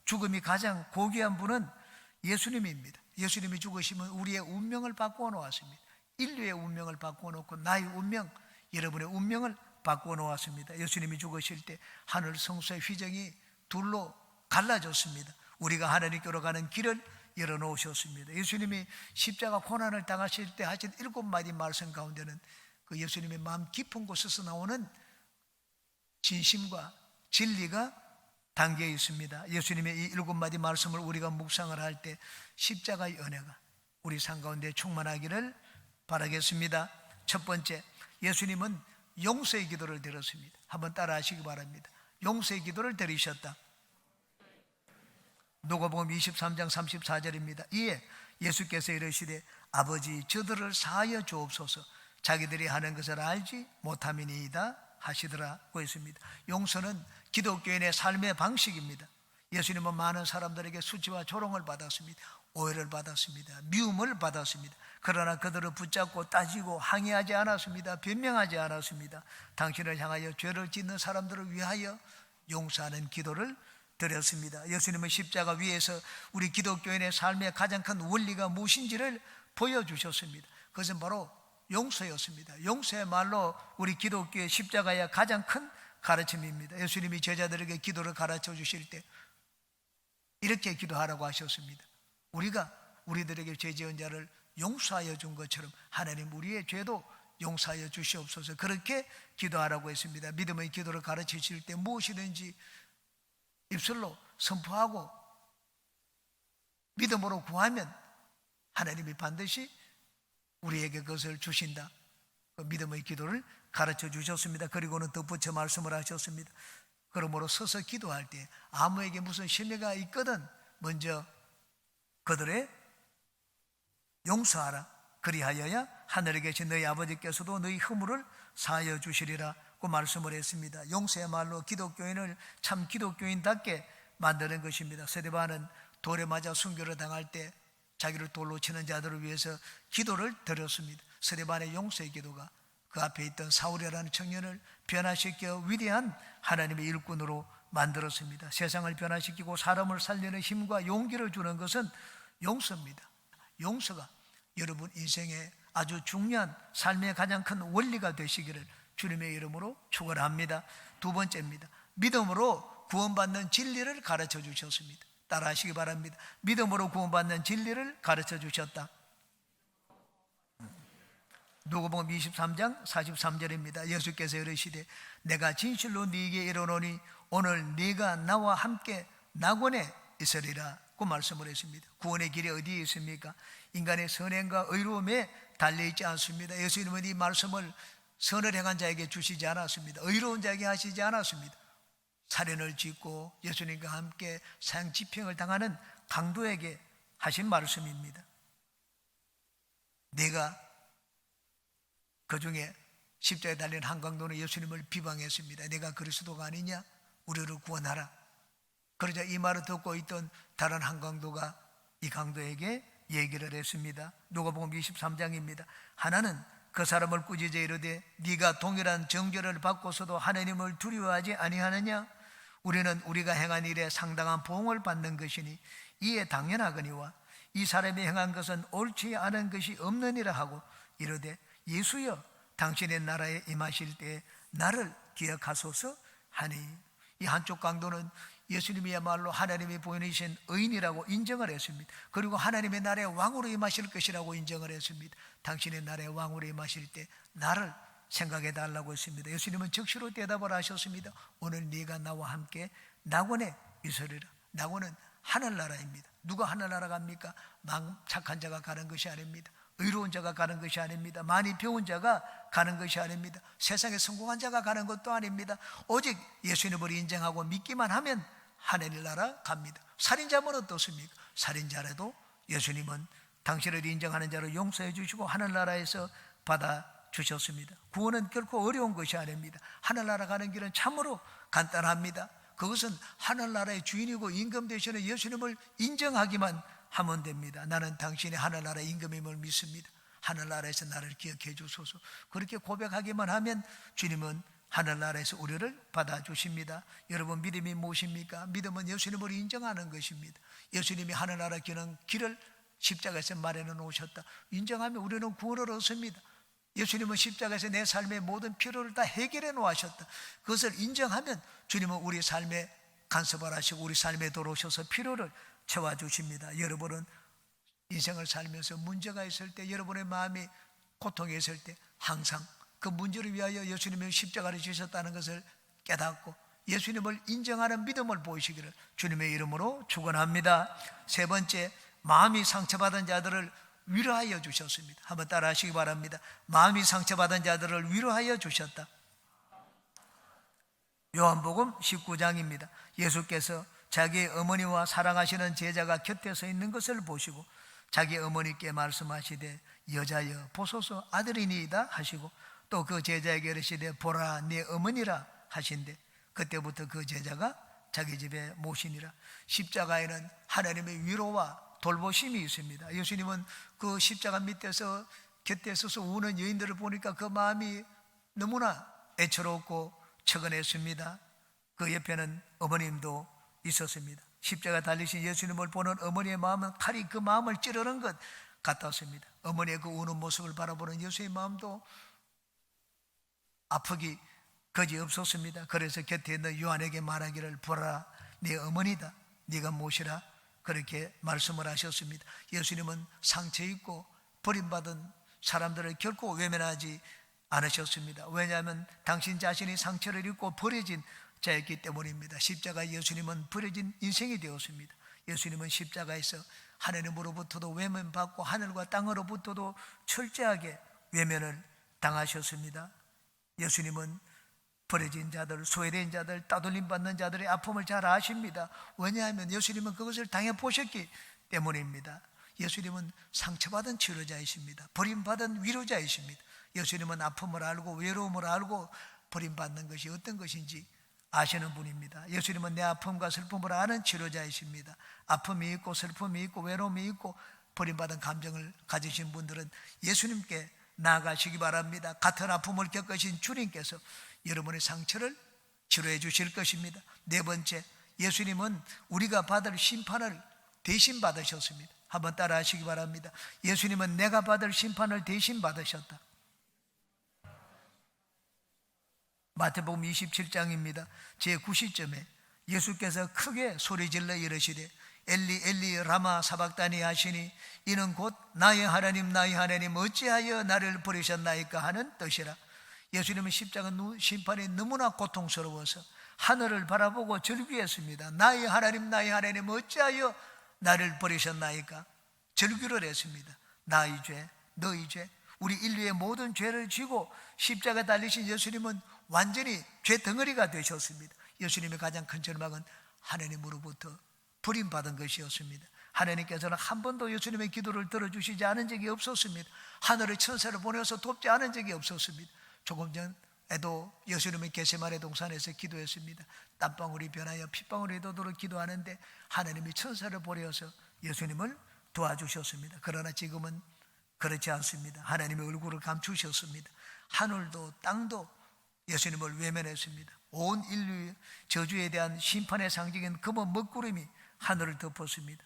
죽음이 가장 고귀한 분은 예수님입니다. 예수님이 죽으시면 우리의 운명을 바꾸어 놓았습니다. 인류의 운명을 바꾸어 놓고 나의 운명, 여러분의 운명을 바꾸어 놓았습니다. 예수님이 죽으실 때 하늘 성소의 휘정이 둘로 갈라졌습니다. 우리가 하나님께로 가는 길을 열어놓으셨습니다. 예수님이 십자가 고난을 당하실 때 하신 7마디 말씀 가운데는 그 예수님의 마음 깊은 곳에서 나오는 진심과 진리가 담겨 있습니다. 예수님의 이 7마디 말씀을 우리가 묵상을 할 때 십자가의 은혜가 우리 삶 가운데 충만하기를 바라겠습니다. 첫 번째, 예수님은 용서의 기도를 드렸습니다. 한번 따라 하시기 바랍니다. 용서의 기도를 드리셨다. 누가복음 23장 34절입니다. 이에 예수께서 이르시되 아버지 저들을 사하여 주옵소서 자기들이 하는 것을 알지 못함이니이다 하시더라고 했습니다. 용서는 기독교인의 삶의 방식입니다. 예수님은 많은 사람들에게 수치와 조롱을 받았습니다. 오해를 받았습니다. 미움을 받았습니다. 그러나 그들을 붙잡고 따지고 항의하지 않았습니다. 변명하지 않았습니다. 당신을 향하여 죄를 짓는 사람들을 위하여 용서하는 기도를 드렸습니다. 예수님은 십자가 위에서 우리 기독교인의 삶의 가장 큰 원리가 무엇인지를 보여주셨습니다. 그것은 바로 용서였습니다. 용서의 말로 우리 기독교의 십자가의 가장 큰 가르침입니다. 예수님이 제자들에게 기도를 가르쳐 주실 때 이렇게 기도하라고 하셨습니다. 우리가 우리들에게 죄 지은 자를 용서하여 준 것처럼 하나님 우리의 죄도 용서하여 주시옵소서. 그렇게 기도하라고 했습니다. 믿음의 기도를 가르치실 때 무엇이든지 입술로 선포하고 믿음으로 구하면 하나님이 반드시 우리에게 그것을 주신다. 그 믿음의 기도를 가르쳐 주셨습니다. 그리고는 덧붙여 말씀을 하셨습니다. 그러므로 서서 기도할 때 아무에게 무슨 심해가 있거든 먼저 그들의 용서하라. 그리하여야 하늘에 계신 너희 아버지께서도 너희 허물을 사하여 주시리라고 말씀을 했습니다. 용서의 말로 기독교인을 참 기독교인답게 만드는 것입니다. 스데반은 돌에 맞아 순교를 당할 때 자기를 돌로 치는 자들을 위해서 기도를 드렸습니다. 스데반의 용서의 기도가 그 앞에 있던 사울이라는 청년을 변화시켜 위대한 하나님의 일꾼으로 만들었습니다. 세상을 변화시키고 사람을 살리는 힘과 용기를 주는 것은 용서입니다. 용서가 여러분 인생의 아주 중요한 삶의 가장 큰 원리가 되시기를 주님의 이름으로 축원합니다. 두 번째입니다. 믿음으로 구원받는 진리를 가르쳐 주셨습니다. 따라 하시기 바랍니다. 믿음으로 구원받는 진리를 가르쳐 주셨다. 누가복음 23장 43절입니다. 예수께서 이르시되 내가 진실로 네게 이르노니 오늘 네가 나와 함께 낙원에 있으리라고 말씀을 했습니다. 구원의 길이 어디에 있습니까? 인간의 선행과 의로움에 달려있지 않습니다. 예수님은 이 말씀을 선을 행한 자에게 주시지 않았습니다. 의로운 자에게 하시지 않았습니다. 살인을 짓고 예수님과 함께 사형집행을 당하는 강도에게 하신 말씀입니다. 내가 그 중에 십자가에 달린 한 강도는 예수님을 비방했습니다. 내가 그리스도가 아니냐? 우리를 구원하라. 그러자 이 말을 듣고 있던 다른 한 강도가 이 강도에게 얘기를 했습니다. 누가복음 23장입니다. 하나는 그 사람을 꾸짖어 이르되 네가 동일한 정죄를 받고서도 하나님을 두려워하지 아니하느냐? 우리는 우리가 행한 일에 상당한 보응을 받는 것이니 이에 당연하거니와 이 사람이 행한 것은 옳지 않은 것이 없느니라 하고 이르되 예수여 당신의 나라에 임하실 때 나를 기억하소서 하니 이 한쪽 강도는 예수님이야말로 하나님이 보이신 의인이라고 인정을 했습니다. 그리고 하나님의 나라의 왕으로 임하실 것이라고 인정을 했습니다. 당신의 나라의 왕으로 임하실 때 나를 생각해 달라고 했습니다. 예수님은 즉시로 대답을 하셨습니다. 오늘 네가 나와 함께 낙원에 있으리라. 낙원은 하늘나라입니다. 누가 하늘나라 갑니까? 착한 자가 가는 것이 아닙니다. 의로운 자가 가는 것이 아닙니다. 많이 배운 자가 가는 것이 아닙니다. 세상에 성공한 자가 가는 것도 아닙니다. 오직 예수님을 인정하고 믿기만 하면 하늘나라 갑니다. 살인자면 어떻습니까? 살인자라도 예수님은 당신을 인정하는 자를 용서해 주시고 하늘나라에서 받아주셨습니다. 구원은 결코 어려운 것이 아닙니다. 하늘나라 가는 길은 참으로 간단합니다. 그것은 하늘나라의 주인이고 임금 되시는 예수님을 인정하기만 하면 됩니다. 나는 당신의 하늘나라의 임금임을 믿습니다. 하늘나라에서 나를 기억해 주소서. 그렇게 고백하기만 하면 주님은 하늘나라에서 우리를 받아주십니다. 여러분 믿음이 무엇입니까? 믿음은 예수님을 인정하는 것입니다. 예수님이 하늘나라 길을 십자가에서 마련해 놓으셨다. 인정하면 우리는 구원을 얻습니다. 예수님은 십자가에서 내 삶의 모든 필요를 다 해결해 놓으셨다. 그것을 인정하면 주님은 우리 삶에 간섭을 하시고 우리 삶에 들어오셔서 필요를 채워주십니다. 여러분은 인생을 살면서 문제가 있을 때, 여러분의 마음이 고통이 있을 때 항상 그 문제를 위하여 예수님이 십자가를 지셨다는 것을 깨닫고 예수님을 인정하는 믿음을 보이시기를 주님의 이름으로 축원합니다. 세 번째, 마음이 상처받은 자들을 위로하여 주셨습니다. 한번 따라 하시기 바랍니다. 마음이 상처받은 자들을 위로하여 주셨다. 요한복음 19장입니다. 예수께서 자기의 어머니와 사랑하시는 제자가 곁에 서 있는 것을 보시고 자기 어머니께 말씀하시되 여자여 보소서 아들이니이다 하시고 또 그 제자에게 이르시되 보라 네 어머니라 하신대 그때부터 그 제자가 자기 집에 모시니라. 십자가에는 하나님의 위로와 돌보심이 있습니다. 예수님은 그 십자가 밑에서 곁에 서서 우는 여인들을 보니까 그 마음이 너무나 애처롭고 처근했습니다. 그 옆에는 어머님도 있었습니다. 십자가 달리신 예수님을 보는 어머니의 마음은 칼이 그 마음을 찌르는 것 같았습니다. 어머니의 그 우는 모습을 바라보는 예수의 마음도 아프기 거지없었습니다. 그래서 곁에 있는 요한에게 말하기를 보라 네 어머니다 네가 모시라 그렇게 말씀을 하셨습니다. 예수님은 상처 있고 버림받은 사람들을 결코 외면하지 않으셨습니다. 왜냐하면 당신 자신이 상처를 입고 버려진 자였기 때문입니다. 십자가 예수님은 버려진 인생이 되었습니다. 예수님은 십자가에서 하나님으로부터도 외면받고 하늘과 땅으로부터도 철저하게 외면을 당하셨습니다. 예수님은 버려진 자들, 소외된 자들, 따돌림 받는 자들의 아픔을 잘 아십니다. 왜냐하면 예수님은 그것을 당해보셨기 때문입니다. 예수님은 상처받은 치료자이십니다. 버림받은 위로자이십니다. 예수님은 아픔을 알고 외로움을 알고 버림받는 것이 어떤 것인지 아시는 분입니다. 예수님은 내 아픔과 슬픔을 아는 치료자이십니다. 아픔이 있고 슬픔이 있고 외로움이 있고 버림받은 감정을 가지신 분들은 예수님께 나아가시기 바랍니다. 같은 아픔을 겪으신 주님께서 여러분의 상처를 치료해 주실 것입니다. 네 번째, 예수님은 우리가 받을 심판을 대신 받으셨습니다. 한번 따라 하시기 바랍니다. 예수님은 내가 받을 심판을 대신 받으셨다. 마태복음 27장입니다. 제9시점에 예수께서 크게 소리질러 이르시되 엘리 엘리 라마 사박다니 하시니 이는 곧 나의 하나님 나의 하나님 어찌하여 나를 버리셨나이까 하는 뜻이라. 예수님은 십자가 심판이 너무나 고통스러워서 하늘을 바라보고 절규했습니다. 나의 하나님 나의 하나님 어찌하여 나를 버리셨나이까. 절규를 했습니다. 나의 죄 너의 죄 우리 인류의 모든 죄를 지고 십자가 달리신 예수님은 완전히 죄 덩어리가 되셨습니다. 예수님의 가장 큰 절망은 하나님으로부터 버림받은 것이었습니다. 하나님께서는 한 번도 예수님의 기도를 들어주시지 않은 적이 없었습니다. 하늘의 천사를 보내서 돕지 않은 적이 없었습니다. 조금 전에도 예수님은 겟세마네 동산에서 기도했습니다. 땀방울이 변하여 핏방울이 도도록 기도하는데 하나님이 천사를 보내어서 예수님을 도와주셨습니다. 그러나 지금은 그렇지 않습니다. 하나님의 얼굴을 감추셨습니다. 하늘도 땅도 예수님을 외면했습니다. 온 인류의 저주에 대한 심판의 상징인 검은 먹구름이 하늘을 덮었습니다.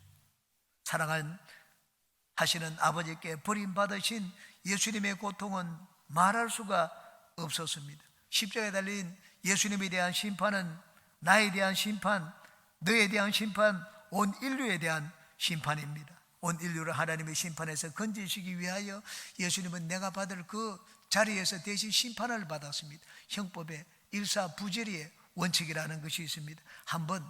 사랑하시는 아버지께 버림받으신 예수님의 고통은 말할 수가 없었습니다. 십자가에 달린 예수님에 대한 심판은 나에 대한 심판, 너에 대한 심판, 온 인류에 대한 심판입니다. 온 인류를 하나님의 심판에서 건지시기 위하여 예수님은 내가 받을 그 자리에서 대신 심판을 받았습니다. 형법의 일사부재리의 원칙이라는 것이 있습니다. 한번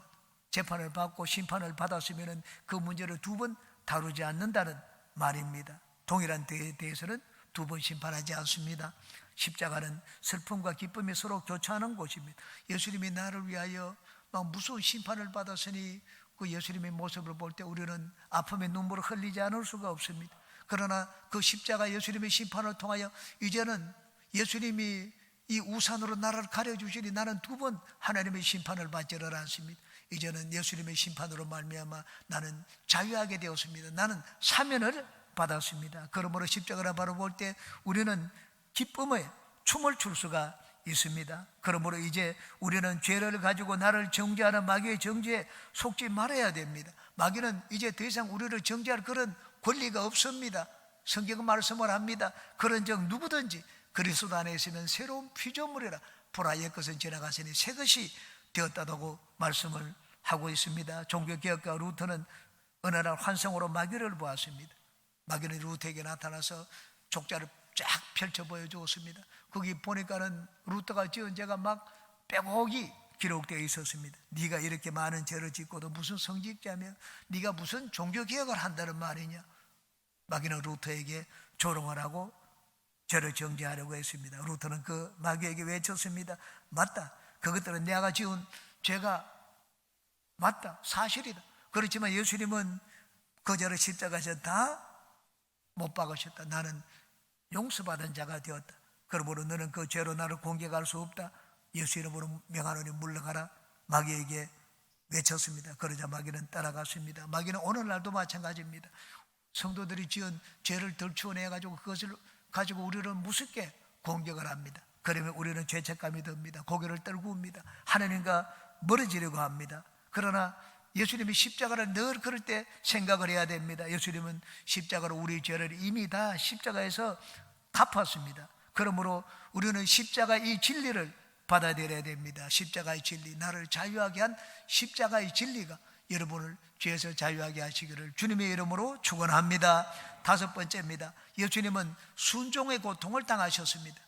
재판을 받고 심판을 받았으면 그 문제를 두 번 다루지 않는다는 말입니다. 동일한 때에 대해서는 두 번 심판하지 않습니다. 십자가는 슬픔과 기쁨이 서로 교차하는 곳입니다. 예수님이 나를 위하여 막 무서운 심판을 받았으니 그 예수님의 모습을 볼 때 우리는 아픔의 눈물을 흘리지 않을 수가 없습니다. 그러나 그 십자가 예수님의 심판을 통하여 이제는 예수님이 이 우산으로 나를 가려주시니 나는 두 번 하나님의 심판을 받지를 않습니다. 이제는 예수님의 심판으로 말미암아 나는 자유하게 되었습니다. 나는 사면을 받았습니다. 그러므로 십자가를 바라볼 때 우리는 기쁨의 춤을 출 수가 있습니다. 그러므로 이제 우리는 죄를 가지고 나를 정죄하는 마귀의 정죄에 속지 말아야 됩니다. 마귀는 이제 더 이상 우리를 정죄할 그런 권리가 없습니다. 성경은 말씀을 합니다. 그런 적 누구든지 그리스도 안에 있으면 새로운 피조물이라, 보라 옛 것은 지나갔으니 새 것이 되었다고 말씀을 하고 있습니다. 종교개혁가 루터는 어느 날 환상으로 마귀를 보았습니다. 마귀는 루터에게 나타나서 족자를 쫙 펼쳐 보여주었습니다. 거기 보니까는 루터가 지은 죄가 막 빼곡히 기록되어 있었습니다. 네가 이렇게 많은 죄를 짓고도 무슨 성직자며 네가 무슨 종교개혁을 한다는 말이냐. 마귀는 루터에게 조롱을 하고 죄를 정죄하려고 했습니다. 루터는 그 마귀에게 외쳤습니다. 맞다. 그것들은 내가 지은 죄가 맞다. 사실이다. 그렇지만 예수님은 그 죄를 십자가에서 다 못 박으셨다. 나는 용서받은 자가 되었다. 그러므로 너는 그 죄로 나를 공격할 수 없다. 예수 이름으로 명하노니 물러가라. 마귀에게 외쳤습니다. 그러자 마귀는 따라갔습니다. 마귀는 오늘날도 마찬가지입니다. 성도들이 지은 죄를 덜추어내가지고 그것을 가지고 우리를 무섭게 공격을 합니다. 그러면 우리는 죄책감이 듭니다. 고개를 떨구옵니다. 하나님과 멀어지려고 합니다. 그러나 예수님이 십자가를 늘 그럴 때 생각을 해야 됩니다. 예수님은 십자가로 우리 죄를 이미 다 십자가에서 갚았습니다. 그러므로 우리는 십자가의 이 진리를 받아들여야 됩니다. 십자가의 진리, 나를 자유하게 한 십자가의 진리가 여러분을 죄에서 자유하게 하시기를 주님의 이름으로 축원합니다. 다섯 번째입니다. 예수님은 순종의 고통을 당하셨습니다.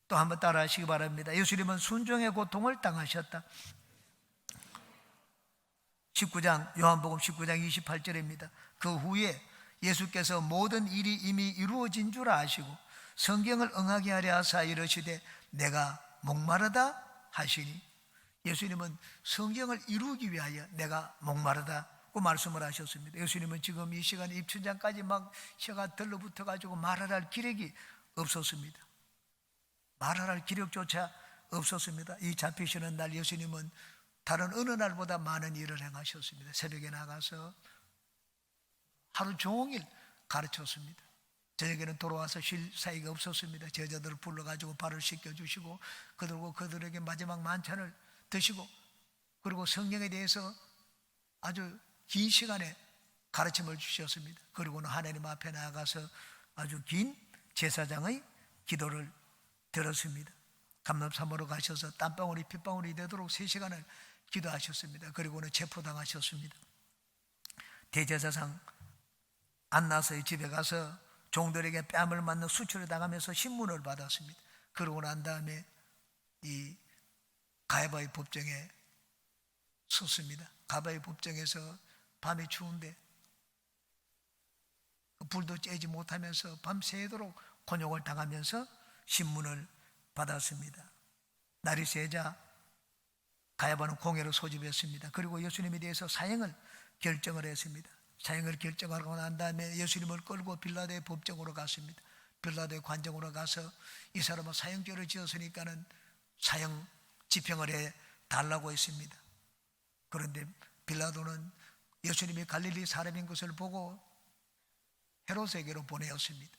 또 한번 따라 하시기 바랍니다. 예수님은 순종의 고통을 당하셨다. 19장 요한복음 19장 28절입니다. 그 후에 예수께서 모든 일이 이미 이루어진 줄 아시고 성경을 응하게 하려 하사 이르시되 내가 목마르다 하시니, 예수님은 성경을 이루기 위하여 내가 목마르다고 말씀을 하셨습니다. 예수님은 지금 이 시간에 입천장까지 막 혀가 들러붙어 가지고 말할 기력이 없었습니다. 말할 기력조차 없었습니다. 이 잡히시는 날 예수님은 다른 어느 날보다 많은 일을 행하셨습니다. 새벽에 나가서 하루 종일 가르쳤습니다. 저녁에는 돌아와서 쉴 사이가 없었습니다. 제자들을 불러가지고 발을 씻겨주시고 그들에게 마지막 만찬을 드시고, 그리고 성경에 대해서 아주 긴 시간에 가르침을 주셨습니다. 그리고는 하나님 앞에 나아가서 아주 긴 제사장의 기도를 들었습니다. 감람산으로 가셔서 땀방울이 핏방울이 되도록 3시간을 기도하셨습니다. 그리고는 체포당하셨습니다. 대제사장 안나서의 집에 가서 종들에게 뺨을 맞는 수치를 당하면서 신문을 받았습니다. 그러고 난 다음에 이 가야바의 법정에 섰습니다. 가야바의 법정에서 밤이 추운데 불도 쬐지 못하면서 밤새도록 곤욕을 당하면서 신문을 받았습니다. 날이 새자 가야바는 공회를 소집했습니다. 그리고 예수님에 대해서 사형을 결정을 했습니다. 사형을 결정하고 난 다음에 예수님을 끌고 빌라도의 법정으로 갔습니다. 빌라도의 관정으로 가서 이 사람은 사형죄를 지었으니까는 사형 집행을 해 달라고 했습니다. 그런데 빌라도는 예수님이 갈릴리 사람인 것을 보고 헤롯에게로 보내었습니다.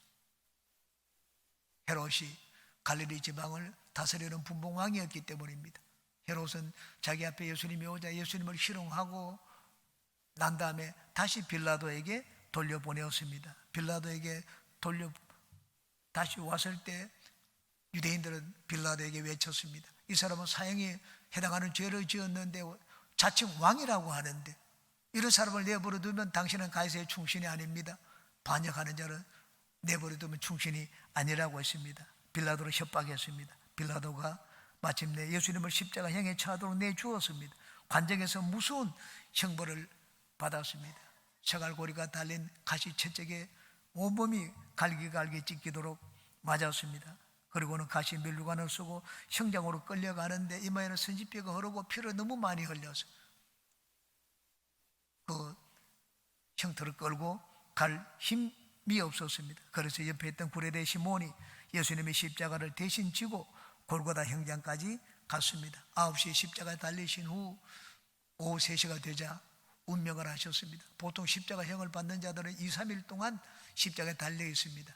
헤롯이 갈릴리 지방을 다스리는 분봉왕이었기 때문입니다. 헤롯은 자기 앞에 예수님이 오자 예수님을 희롱하고 난 다음에 다시 빌라도에게 돌려보내었습니다. 빌라도에게 다시 왔을 때 유대인들은 빌라도에게 외쳤습니다. 이 사람은 사형에 해당하는 죄를 지었는데 자칭 왕이라고 하는데 이런 사람을 내버려 두면 당신은 가이사의 충신이 아닙니다. 반역하는 자는 내버려 두면 충신이 아니라고 했습니다. 빌라도를 협박했습니다. 빌라도가 마침내 예수님을 십자가형에 처하도록 내주었습니다. 관정에서 무서운 형벌을 받았습니다. 쇠갈고리가 달린 가시채찍에 온몸이 갈기갈기 찢기도록 맞았습니다. 그리고는 가시 면류관을 쓰고 형장으로 끌려가는데 이마에는 선지뼈가 흐르고 피를 너무 많이 흘려서 그 형틀을 끌고 갈 힘이 없었습니다. 그래서 옆에 있던 구레대 시몬이 예수님의 십자가를 대신 지고 골고다 형장까지 갔습니다. 9시에 십자가에 달리신 후 오후 3시가 되자 운명을 하셨습니다. 보통 십자가형을 받는 자들은 2, 3일 동안 십자가에 달려 있습니다.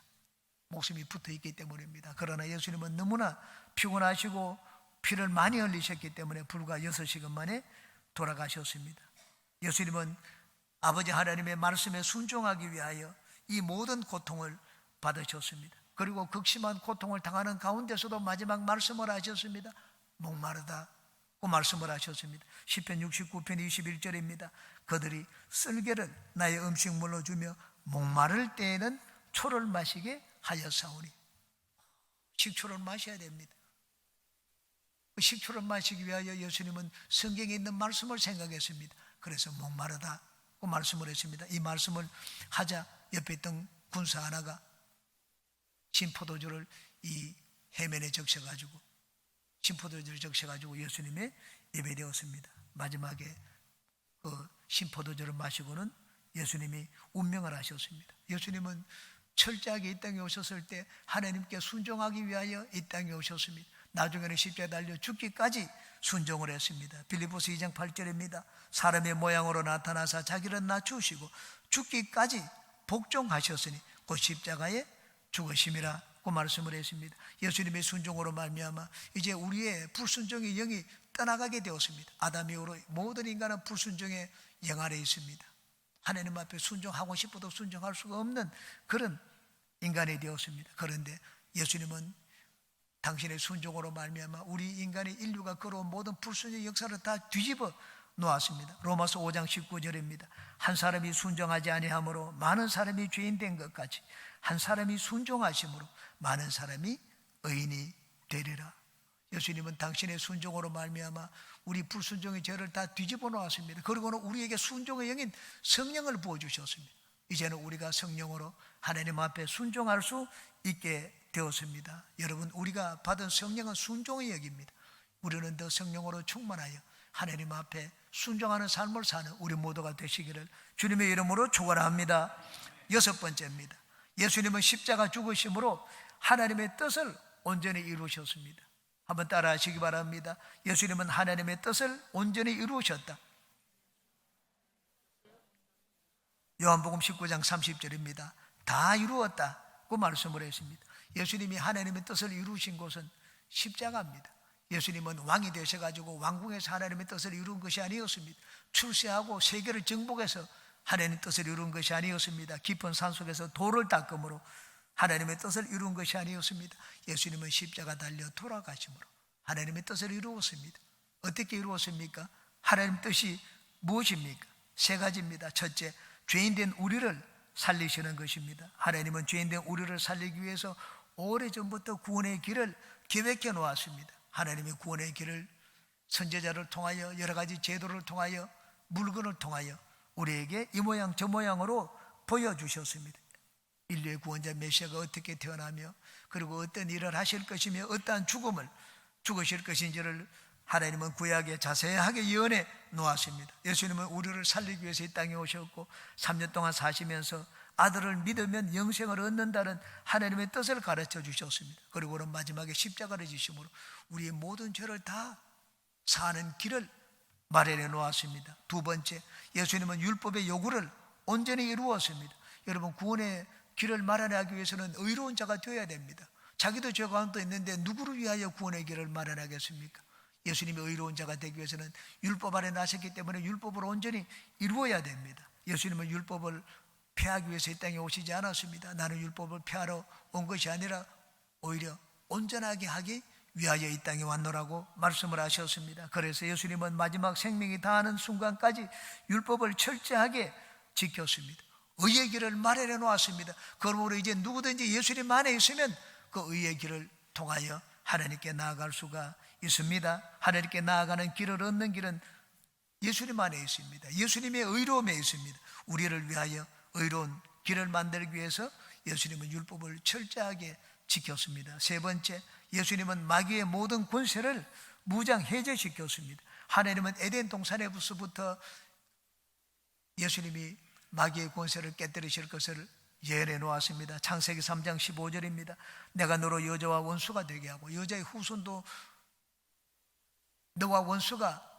목숨이 붙어 있기 때문입니다. 그러나 예수님은 너무나 피곤하시고 피를 많이 흘리셨기 때문에 불과 6시간 만에 돌아가셨습니다. 예수님은 아버지 하나님의 말씀에 순종하기 위하여 이 모든 고통을 받으셨습니다. 그리고 극심한 고통을 당하는 가운데서도 마지막 말씀을 하셨습니다. 목마르다고 말씀을 하셨습니다. 시편 69편 21절입니다. 그들이 쓸개를 나의 음식물로 주며 목마를 때에는 초를 마시게 하였사오니. 식초를 마셔야 됩니다. 식초를 마시기 위하여 예수님은 성경에 있는 말씀을 생각했습니다. 그래서 목마르다고 말씀을 했습니다. 이 말씀을 하자 옆에 있던 군사 하나가 신포도주를 이 해면에 적셔가지고 신포도주를 적셔가지고 예수님의 예배되었습니다. 마지막에 그 신포도주를 마시고는 예수님이 운명을 하셨습니다. 예수님은 철저하게 이 땅에 오셨을 때 하나님께 순종하기 위하여 이 땅에 오셨습니다. 나중에는 십자가에 달려 죽기까지 순종을 했습니다. 빌립보서 2장 8절입니다. 사람의 모양으로 나타나사 자기를 낮추시고 죽기까지 복종하셨으니 곧 십자가에 죽으심이라고 말씀을 했습니다. 예수님의 순종으로 말미암아 이제 우리의 불순종의 영이 떠나가게 되었습니다. 아담 이후로 모든 인간은 불순종의 영 아래 있습니다. 하나님 앞에 순종하고 싶어도 순종할 수가 없는 그런 인간이 되었습니다. 그런데 예수님은 당신의 순종으로 말미암아 우리 인간의 인류가 걸어온 모든 불순종의 역사를 다 뒤집어 놓았습니다. 로마서 5장 19절입니다. 한 사람이 순종하지 아니함으로 많은 사람이 죄인 된 것 같이 한 사람이 순종하심으로 많은 사람이 의인이 되리라. 예수님은 당신의 순종으로 말미암아 우리 불순종의 죄를 다 뒤집어 놓았습니다. 그리고는 우리에게 순종의 영인 성령을 부어주셨습니다. 이제는 우리가 성령으로 하나님 앞에 순종할 수 있게 되었습니다. 여러분, 우리가 받은 성령은 순종의 영입니다. 우리는 더 성령으로 충만하여 하나님 앞에 순종하는 삶을 사는 우리 모두가 되시기를 주님의 이름으로 축원합니다. 6번째입니다. 예수님은 십자가 죽으심으로 하나님의 뜻을 온전히 이루셨습니다. 한번 따라 하시기 바랍니다. 예수님은 하나님의 뜻을 온전히 이루셨다. 요한복음 19장 30절입니다. 다 이루었다고 말씀을 했습니다. 예수님이 하나님의 뜻을 이루신 곳은 십자가입니다. 예수님은 왕이 되셔가지고 왕궁에서 하나님의 뜻을 이룬 것이 아니었습니다. 출세하고 세계를 정복해서 하나님의 뜻을 이룬 것이 아니었습니다. 깊은 산속에서 돌을 닦음으로 하나님의 뜻을 이룬 것이 아니었습니다. 예수님은 십자가 달려 돌아가심으로 하나님의 뜻을 이루었습니다. 어떻게 이루었습니까? 하나님의 뜻이 무엇입니까? 세 가지입니다. 첫째, 죄인된 우리를 살리시는 것입니다. 하나님은 죄인된 우리를 살리기 위해서 오래전부터 구원의 길을 계획해 놓았습니다. 하나님의 구원의 길을 선지자를 통하여 여러 가지 제도를 통하여 물건을 통하여 우리에게 이 모양 저 모양으로 보여주셨습니다. 인류의 구원자 메시아가 어떻게 태어나며 그리고 어떤 일을 하실 것이며 어떠한 죽음을 죽으실 것인지를 하나님은 구약에 자세하게 예언해 놓았습니다. 예수님은 우리를 살리기 위해서 이 땅에 오셨고 3년 동안 사시면서 아들을 믿으면 영생을 얻는다는 하나님의 뜻을 가르쳐 주셨습니다. 그리고는 마지막에 십자가를 지심으로 우리의 모든 죄를 다 사는 길을 마련해 놓았습니다. 두 번째, 예수님은 율법의 요구를 온전히 이루었습니다. 여러분, 구원의 길을 마련하기 위해서는 의로운 자가 되어야 됩니다. 자기도 죄 가운데 있는데 누구를 위하여 구원의 길을 마련하겠습니까? 예수님이 의로운 자가 되기 위해서는 율법 아래 나셨기 때문에 율법을 온전히 이루어야 됩니다. 예수님은 율법을 폐하기 위해서 이 땅에 오시지 않았습니다. 나는 율법을 폐하러 온 것이 아니라 오히려 온전하게 하기 위하여 이 땅에 왔노라고 말씀을 하셨습니다. 그래서 예수님은 마지막 생명이 다하는 순간까지 율법을 철저하게 지켰습니다. 의의 길을 마련해 놓았습니다. 그러므로 이제 누구든지 예수님 안에 있으면 그 의의 길을 통하여 하나님께 나아갈 수가 있습니다. 하나님께 나아가는 길을 얻는 길은 예수님 안에 있습니다. 예수님의 의로움에 있습니다. 우리를 위하여 의로운 길을 만들기 위해서 예수님은 율법을 철저하게 지켰습니다. 세 번째, 예수님은 마귀의 모든 권세를 무장 해제시켰습니다. 하나님은 에덴 동산에서부터 예수님이 마귀의 권세를 깨뜨리실 것을 예언해 놓았습니다. 창세기 3장 15절입니다. 내가 너로 여자와 원수가 되게 하고 여자의 후손도 너와 원수가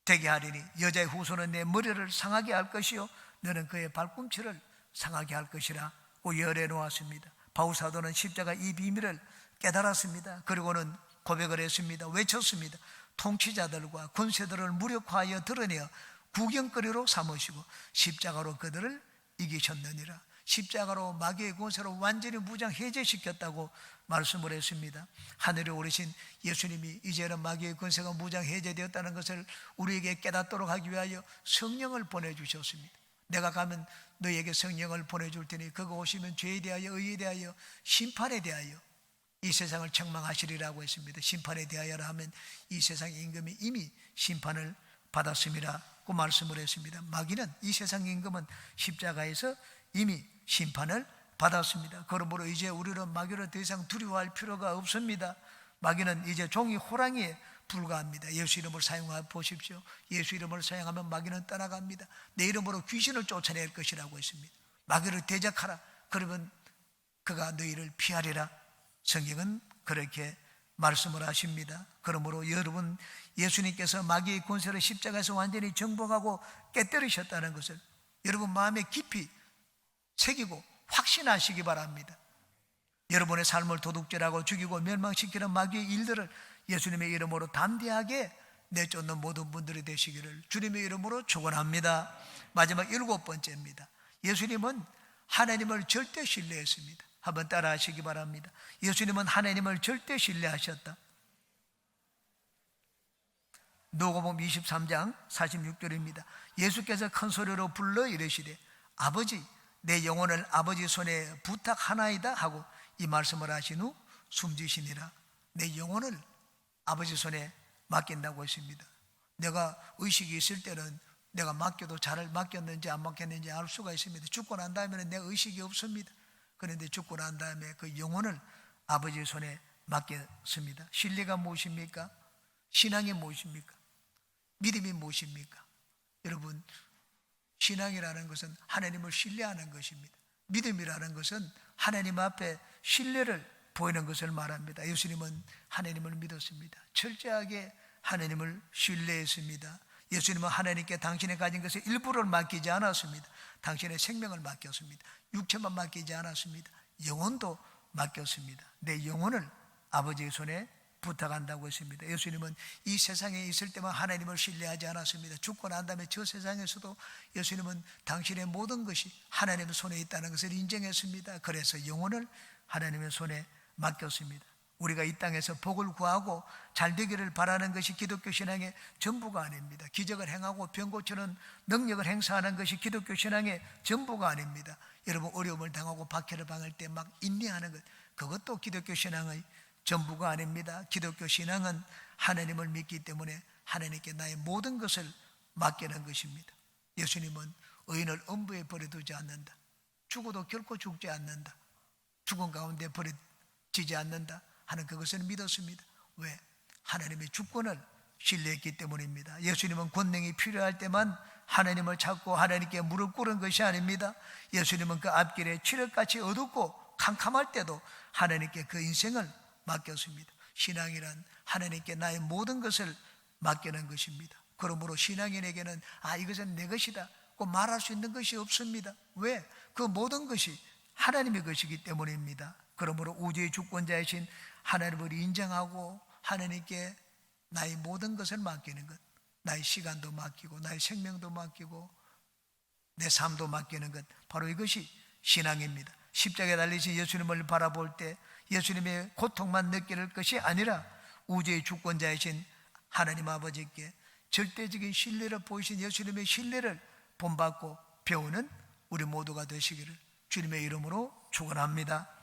되게 하리니 여자의 후손은 내 머리를 상하게 할 것이요 너는 그의 발꿈치를 상하게 할 것이라고 예언해 놓았습니다. 바울 사도는 십자가 이 비밀을 깨달았습니다. 그리고는 고백을 했습니다. 외쳤습니다. 통치자들과 권세들을 무력화하여 드러내어 구경거리로 삼으시고 십자가로 그들을 이기셨느니라. 십자가로 마귀의 권세로 완전히 무장 해제시켰다고 말씀을 했습니다. 하늘에 오르신 예수님이 이제는 마귀의 권세가 무장 해제되었다는 것을 우리에게 깨닫도록 하기 위하여 성령을 보내주셨습니다. 내가 가면 너에게 성령을 보내줄 테니 그가 오시면 죄에 대하여 의에 대하여 심판에 대하여 이 세상을 책망하시리라고 했습니다. 심판에 대하여라 하면 이 세상의 임금이 이미 심판을 받았음이라고 말씀을 했습니다. 마귀는, 이 세상 임금은 십자가에서 이미 심판을 받았습니다. 그러므로 이제 우리는 마귀를 더 이상 두려워할 필요가 없습니다. 마귀는 이제 종이 호랑이에 불과합니다. 예수 이름을 사용해 보십시오. 예수 이름을 사용하면 마귀는 떠나갑니다. 내 이름으로 귀신을 쫓아낼 것이라고 했습니다. 마귀를 대적하라. 그러면 그가 너희를 피하리라. 성경은 그렇게 말씀을 하십니다. 그러므로 여러분, 예수님께서 마귀의 권세를 십자가에서 완전히 정복하고 깨뜨리셨다는 것을 여러분 마음에 깊이 새기고 확신하시기 바랍니다. 여러분의 삶을 도둑질하고 죽이고 멸망시키는 마귀의 일들을 예수님의 이름으로 담대하게 내쫓는 모든 분들이 되시기를 주님의 이름으로 축원합니다. 마지막 7번째입니다. 예수님은 하나님을 절대 신뢰했습니다. 한번 따라 하시기 바랍니다. 예수님은 하나님을 절대 신뢰하셨다. 누가복음 23장 46절입니다. 예수께서 큰 소리로 불러 이르시되 아버지, 내 영혼을 아버지 손에 부탁하나이다 하고 이 말씀을 하신 후 숨지시니라. 내 영혼을 아버지 손에 맡긴다고 했습니다. 내가 의식이 있을 때는 내가 맡겨도 잘 맡겼는지 안 맡겼는지 알 수가 있습니다. 죽고 난 다음에는 내가 의식이 없습니다. 그런데 죽고 난 다음에 그 영혼을 아버지의 손에 맡겼습니다. 신뢰가 무엇입니까? 신앙이 무엇입니까? 믿음이 무엇입니까? 여러분, 신앙이라는 것은 하나님을 신뢰하는 것입니다. 믿음이라는 것은 하나님 앞에 신뢰를 보이는 것을 말합니다. 예수님은 하나님을 믿었습니다. 철저하게 하나님을 신뢰했습니다. 예수님은 하나님께 당신이 가진 것의 일부를 맡기지 않았습니다. 당신의 생명을 맡겼습니다. 육체만 맡기지 않았습니다. 영혼도 맡겼습니다. 내 영혼을 아버지의 손에 부탁한다고 했습니다. 예수님은 이 세상에 있을 때만 하나님을 신뢰하지 않았습니다. 죽고 난 다음에 저 세상에서도 예수님은 당신의 모든 것이 하나님의 손에 있다는 것을 인정했습니다. 그래서 영혼을 하나님의 손에 맡겼습니다. 우리가 이 땅에서 복을 구하고 잘 되기를 바라는 것이 기독교 신앙의 전부가 아닙니다. 기적을 행하고 병 고치는 능력을 행사하는 것이 기독교 신앙의 전부가 아닙니다. 여러분, 어려움을 당하고 박해를 당할 때 막 인내하는 것, 그것도 기독교 신앙의 전부가 아닙니다. 기독교 신앙은 하나님을 믿기 때문에 하나님께 나의 모든 것을 맡기는 것입니다. 예수님은 의인을 엄부에 버려두지 않는다. 죽어도 결코 죽지 않는다. 죽은 가운데 버려지지 않는다 하는 그것을 믿었습니다. 왜? 하나님의 주권을 신뢰했기 때문입니다. 예수님은 권능이 필요할 때만 하나님을 찾고 하나님께 무릎 꿇은 것이 아닙니다. 예수님은 그 앞길에 칠흑같이 어둡고 캄캄할 때도 하나님께 그 인생을 맡겼습니다. 신앙이란 하나님께 나의 모든 것을 맡기는 것입니다. 그러므로 신앙인에게는 이것은 내 것이다 고 말할 수 있는 것이 없습니다. 왜? 그 모든 것이 하나님의 것이기 때문입니다. 그러므로 우주의 주권자이신 하나님을 인정하고 하나님께 나의 모든 것을 맡기는 것, 나의 시간도 맡기고 나의 생명도 맡기고 내 삶도 맡기는 것, 바로 이것이 신앙입니다. 십자가에 달리신 예수님을 바라볼 때 예수님의 고통만 느낄 것이 아니라 우주의 주권자이신 하나님 아버지께 절대적인 신뢰를 보이신 예수님의 신뢰를 본받고 배우는 우리 모두가 되시기를 주님의 이름으로 축원합니다.